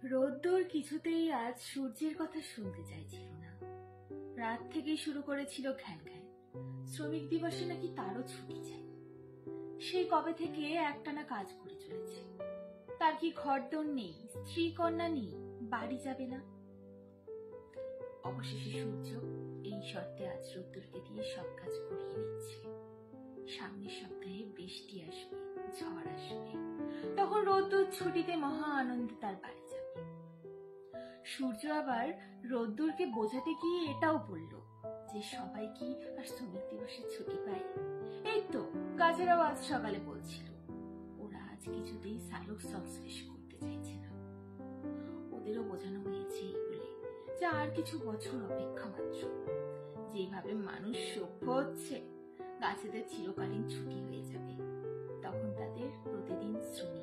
রোদ্দুর কিছুতেই আজ সূর্যের কথা শুনতে চাইছিল না। রাত থেকেই শুরু করেছিল ঘ্যান ঘ্যান। শ্রমিক দিবসে নাকি তারও ছুটি চাই। সেই কবে থেকে একটানা কাজ করে চলেছে। তার কি ঘরদোর নেই, স্ত্রী কন্যা নেই, বাড়ি যাবে না? অবশেষে সূর্য এই শর্তে আজ রোদ্দুরকে দিয়ে সব কাজ করিয়ে নিচ্ছে। সামনের সপ্তাহে বৃষ্টি আসবে, ঝড় আসবে, তখন রোদ্দুর ছুটিতে মহা আনন্দে তার বাড়ি যাবে। সূর্য আবার রোদ্দুরকে বোঝাতে গিয়ে এটাও বলল যে সবাই কি আর শ্রমিক দিবসে ছুটি পায়। এই তো কাজেরাও আজ সকালে বলছিল ওরা আজ কিছুতেই সালোক সংশ্লেষ করতে চাইছে না। ওদেরও বোঝানো হয়েছে এই বলে যে আর কিছু বছর অপেক্ষা মাত্র। যেভাবে মানুষ সভ্য হচ্ছে, গাছেদের চিরকালীন ছুটি হয়ে যাবে, তখন তাদের প্রতিদিন শ্রমিক